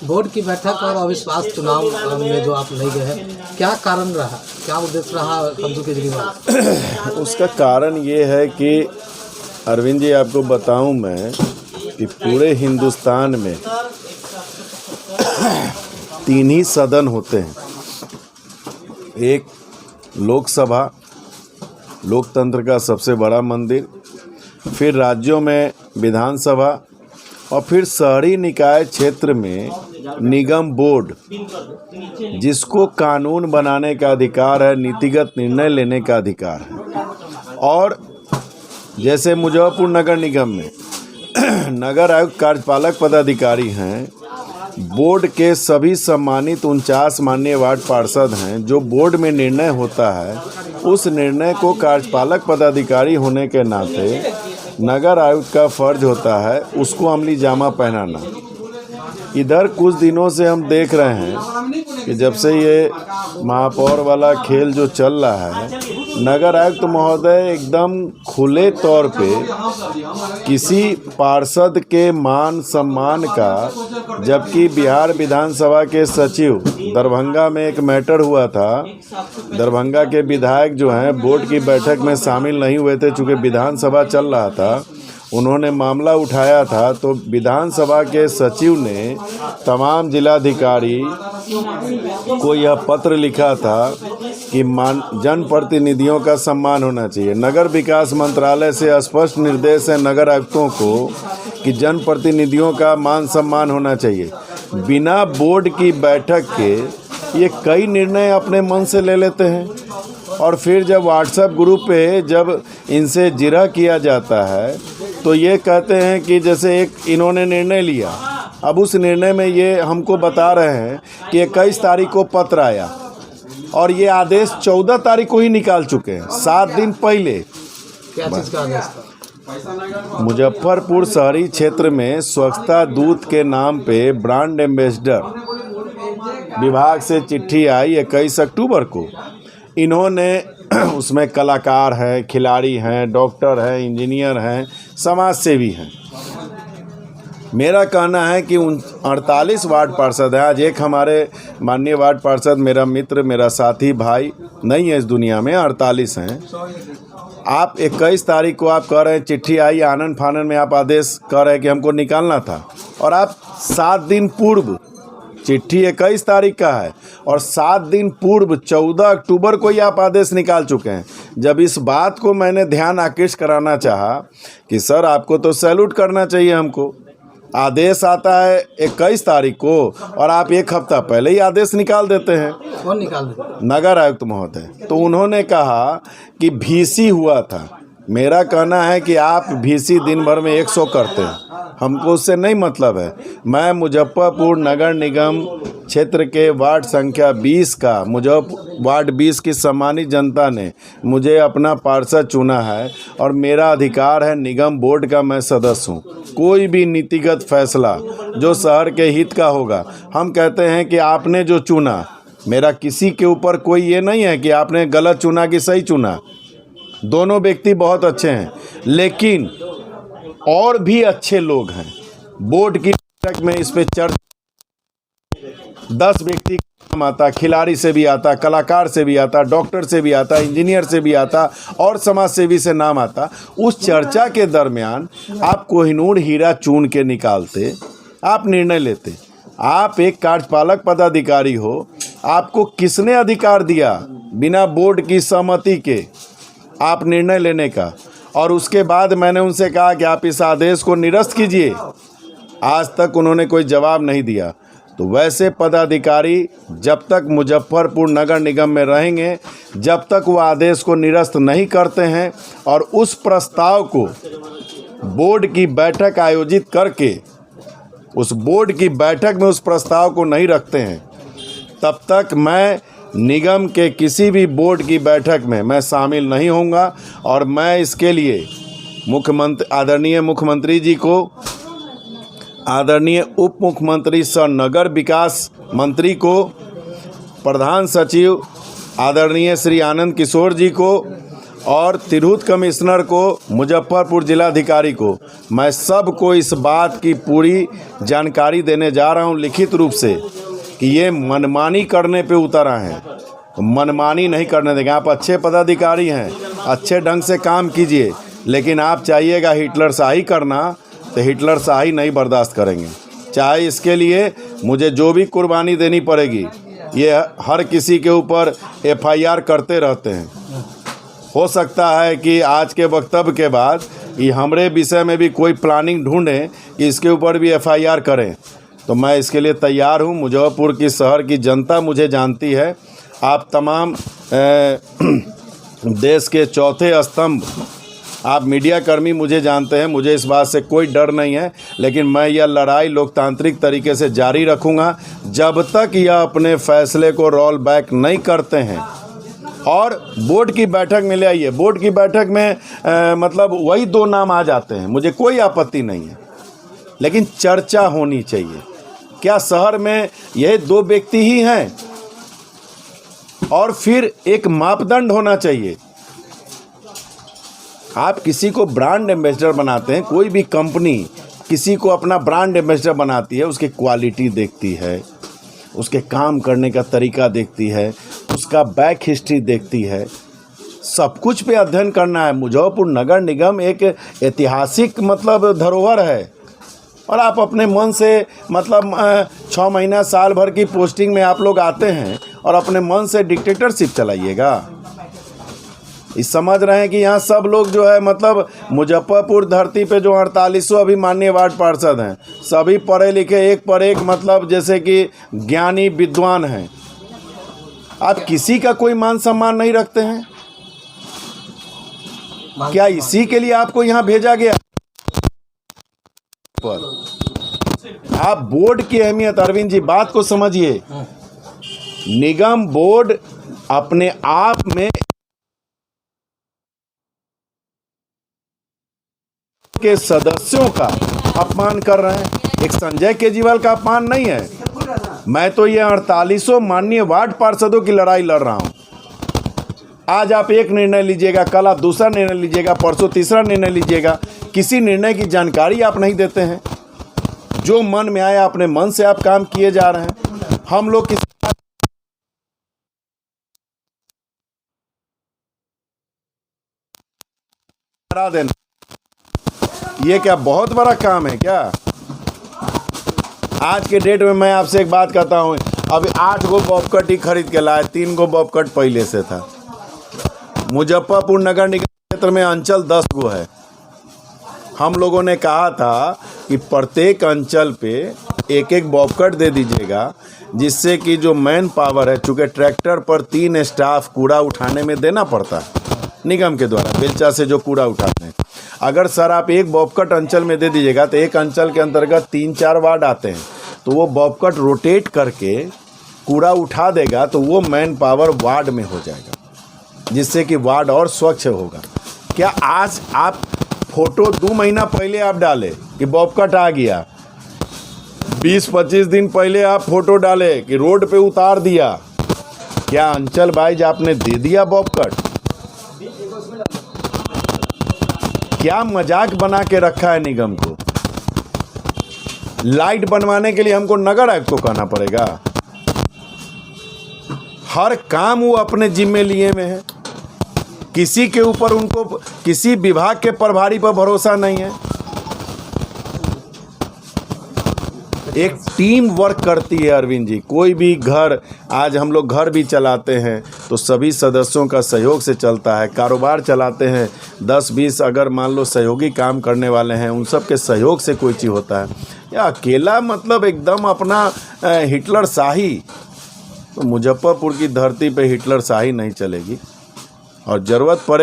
Board की बैठक और अविश्वास चुनाव में जो आप नहीं गए, क्या कारण रहा, क्या उद्देश्य रहा अरविंद केजरीवाल? उसका कारण ये है कि अरविंद जी, आपको बताऊं मैं कि पूरे हिंदुस्तान में 3 ही सदन होते हैं। एक लोकसभा, लोकतंत्र का सबसे बड़ा मंदिर, फिर राज्यों में विधानसभा, और फिर शहरी निकाय क्षेत्र में निगम बोर्ड, जिसको कानून बनाने का अधिकार है, नीतिगत निर्णय लेने का अधिकार है। और जैसे मुजफ्फरपुर नगर निगम में नगर आयुक्त कार्यपालक पदाधिकारी हैं, बोर्ड के सभी सम्मानित 49 माननीय वार्ड पार्षद हैं। जो बोर्ड में निर्णय होता है, उस निर्णय को कार्यपालक पदाधिकारी होने के नाते नगर आयुक्त का फर्ज होता है उसको अमली जामा पहनाना। इधर कुछ दिनों से हम देख रहे हैं कि जब से ये महापौर वाला खेल जो चल रहा है, नगर आयुक्त महोदय एकदम खुले तौर पे किसी पार्षद के मान सम्मान का, जबकि बिहार विधानसभा के सचिव, दरभंगा में एक मैटर हुआ था, दरभंगा के विधायक जो हैं बोर्ड की बैठक में शामिल नहीं हुए थे, चूँकि विधानसभा चल रहा था, उन्होंने मामला उठाया था। तो विधानसभा के सचिव ने तमाम जिलाधिकारी को यह पत्र लिखा था कि जनप्रतिनिधियों का सम्मान होना चाहिए। नगर विकास मंत्रालय से स्पष्ट निर्देश है नगर आयुक्तों को कि जनप्रतिनिधियों का मान सम्मान होना चाहिए। बिना बोर्ड की बैठक के ये कई निर्णय अपने मन से ले लेते हैं, और फिर जब व्हाट्सएप ग्रुप पे जब इनसे जिरह किया जाता है तो ये कहते हैं कि जैसे एक इन्होंने निर्णय लिया, अब उस निर्णय में ये हमको बता रहे हैं कि 21 तारीख को पत्र आया और ये आदेश 14 तारीख को ही निकाल चुके हैं, 7 दिन पहले। क्या चीज़ का आदेश था? मुजफ्फरपुर शहरी क्षेत्र में स्वच्छता दूत के नाम पे ब्रांड एम्बेसडर विभाग से चिट्ठी आई 21 अक्टूबर को। इन्होंने उसमें कलाकार हैं, खिलाड़ी हैं, डॉक्टर हैं, इंजीनियर हैं, समाज सेवी हैं। मेरा कहना है कि 48 वार्ड पार्षद हैं। आज एक हमारे माननीय वार्ड पार्षद, मेरा मित्र, मेरा साथी, भाई नहीं है इस दुनिया में, 48 हैं। आप 21 तारीख को आप कह रहे हैं चिट्ठी आई, आनन फानन में आप आदेश कह रहे हैं कि हमको निकालना था, और आप 7 दिन पूर्व, चिट्ठी 21 तारीख का है और 7 दिन पूर्व 14 अक्टूबर को ही आप आदेश निकाल चुके हैं। जब इस बात को मैंने ध्यान आकृष्ट कराना चाहा कि सर आपको तो सैल्यूट करना चाहिए, हमको आदेश आता है 21 तारीख को और आप 1 हफ्ता पहले ही आदेश निकाल देते हैं। कौन निकाल देते? नगर आयुक्त महोदय। तो उन्होंने कहा कि VC हुआ था। मेरा कहना है कि आप VC दिन भर में 100 करते हैं, हमको उससे नहीं मतलब है। मैं मुजफ्फरपुर नगर निगम क्षेत्र के वार्ड संख्या 20 का, वार्ड 20 की सम्मानित जनता ने मुझे अपना पार्षद चुना है और मेरा अधिकार है, निगम बोर्ड का मैं सदस्य हूँ। कोई भी नीतिगत फैसला जो शहर के हित का होगा, हम कहते हैं कि आपने जो चुना, मेरा किसी के ऊपर कोई ये नहीं है कि आपने गलत चुना कि सही चुना। दोनों व्यक्ति बहुत अच्छे हैं, लेकिन और भी अच्छे लोग हैं। बोर्ड की बैठक में इस पे चर्चा 10 व्यक्ति का नाम आता, खिलाड़ी से भी आता, कलाकार से भी आता, डॉक्टर से भी आता, इंजीनियर से भी आता और समाज सेवी से नाम आता। उस चर्चा के दरमियान आप कोहिनूर हीरा चुन के निकालते, आप निर्णय लेते। आप एक कार्यपालक पदाधिकारी हो, आपको किसने अधिकार दिया बिना बोर्ड की सहमति के आप निर्णय लेने का? और उसके बाद मैंने उनसे कहा कि आप इस आदेश को निरस्त कीजिए। आज तक उन्होंने कोई जवाब नहीं दिया। तो वैसे पदाधिकारी जब तक मुजफ्फरपुर नगर निगम में रहेंगे, जब तक वो आदेश को निरस्त नहीं करते हैं और उस प्रस्ताव को बोर्ड की बैठक आयोजित करके उस बोर्ड की बैठक में उस प्रस्ताव को नहीं रखते हैं, तब तक मैं निगम के किसी भी बोर्ड की बैठक में मैं शामिल नहीं होऊंगा। और मैं इसके लिए आदरणीय मुख्यमंत्री जी को, आदरणीय उप मुख्यमंत्री सह नगर विकास मंत्री को, प्रधान सचिव आदरणीय श्री आनंद किशोर जी को और तिरहुत कमिश्नर को, मुजफ्फरपुर जिलाधिकारी को, मैं सबको इस बात की पूरी जानकारी देने जा रहा हूं लिखित रूप से कि ये मनमानी करने पे उतर आए हैं, मनमानी नहीं करने देंगे। आप अच्छे पदाधिकारी हैं, अच्छे ढंग से काम कीजिए, लेकिन आप चाहिएगा हिटलर शाही करना तो हिटलर शाही नहीं बर्दाश्त करेंगे। चाहे इसके लिए मुझे जो भी कुर्बानी देनी पड़ेगी। ये हर किसी के ऊपर FIR करते रहते हैं। हो सकता है कि आज के वक्तव्य के बाद ये हमारे विषय में भी कोई प्लानिंग ढूंढें कि इसके ऊपर भी FIR करें, तो मैं इसके लिए तैयार हूं। मुजफ्फरपुर की शहर की जनता मुझे जानती है। आप तमाम देश के चौथे स्तंभ, आप मीडिया कर्मी मुझे जानते हैं। मुझे इस बात से कोई डर नहीं है, लेकिन मैं यह लड़ाई लोकतांत्रिक तरीके से जारी रखूंगा जब तक यह अपने फैसले को रोल बैक नहीं करते हैं। और बोर्ड की बैठक में ले आइए। बोर्ड की बैठक में मतलब वही 2 नाम आ जाते हैं, मुझे कोई आपत्ति नहीं है, लेकिन चर्चा होनी चाहिए। क्या शहर में यह 2 व्यक्ति ही हैं? और फिर एक मापदंड होना चाहिए। आप किसी को ब्रांड एम्बेसडर बनाते हैं, कोई भी कंपनी किसी को अपना ब्रांड एम्बेसडर बनाती है, उसकी क्वालिटी देखती है, उसके काम करने का तरीका देखती है, उसका बैक हिस्ट्री देखती है, सब कुछ पे अध्ययन करना है। मुजफ्फरपुर नगर निगम एक ऐतिहासिक मतलब धरोहर है, और आप अपने मन से मतलब 6 महीना साल भर की पोस्टिंग में आप लोग आते हैं और अपने मन से डिक्टेटरशिप चलाइएगा। इस समझ रहे हैं कि यहाँ सब लोग जो है मतलब मुजफ्फरपुर धरती पे जो 4800 अभी माननीय वार्ड पार्षद हैं, सभी पढ़े लिखे एक पर एक मतलब जैसे कि ज्ञानी विद्वान हैं। आप किसी का कोई मान सम्मान नहीं रखते हैं क्या? इसी के लिए आपको यहाँ भेजा गया? पर आप बोर्ड की अहमियत, अरविंद जी बात को समझिए। निगम बोर्ड अपने आप में के सदस्यों का अपमान कर रहे हैं। एक संजय केजरीवाल का अपमान नहीं है। मैं तो ये 4800 माननीय वार्ड पार्षदों की लड़ाई लड़ रहा हूं। आज आप एक निर्णय लीजिएगा, कल आप दूसरा निर्णय लीजिएगा, परसों तीसरा निर्णय लीजिएगा। किसी निर्णय की जानकारी आप नहीं देते हैं। जो मन में आया अपने मन से आप काम किए जा रहे हैं। हम लोग किसी करा देना, ये क्या बहुत बड़ा काम है क्या? आज के डेट में मैं आपसे एक बात कहता हूँ, अभी 8 गो बॉबकट ही खरीद के लाए, 3 गो बॉबकट पहले से था। मुजफ्फरपुर नगर निगम क्षेत्र में अंचल 10 गो है। हम लोगों ने कहा था कि प्रत्येक अंचल पे एक एक बॉबकट दे दीजिएगा, जिससे कि जो मैन पावर है, चूँकि ट्रैक्टर पर 3 स्टाफ कूड़ा उठाने में देना पड़ता है निगम के द्वारा, बेलचा से जो कूड़ा उठाते हैं। अगर सर आप एक बॉबकट अंचल में दे दीजिएगा तो एक अंचल के अंतर्गत 3-4 वार्ड आते हैं, तो वो बॉबकट रोटेट करके कूड़ा उठा देगा, तो वो मैन पावर वार्ड में हो जाएगा, जिससे कि वार्ड और स्वच्छ होगा। क्या आज आप फोटो 2 महीना पहले आप डाले कि बॉबकट आ गया, 20-25 दिन पहले आप फोटो डाले कि रोड पे उतार दिया, क्या अंचल वाइज आपने दे दिया बॉबकट? क्या मजाक बना के रखा है निगम को? लाइट बनवाने के लिए हमको नगर आयुक्त को कहना पड़ेगा? हर काम वो अपने जिम्मे लिए में है। किसी के ऊपर उनको किसी विभाग के प्रभारी पर भरोसा नहीं है। एक टीम वर्क करती है अरविंद जी। कोई भी घर, आज हम लोग घर भी चलाते हैं तो सभी सदस्यों का सहयोग से चलता है। कारोबार चलाते हैं 10-20 अगर मान लो सहयोगी काम करने वाले हैं, उन सब के सहयोग से कोई चीज़ होता है। या अकेला मतलब एकदम अपना हिटलर शाही, तो मुजफ्फरपुर की धरती पे हिटलर शाही नहीं चलेगी और ज़रूरत पड़ेगी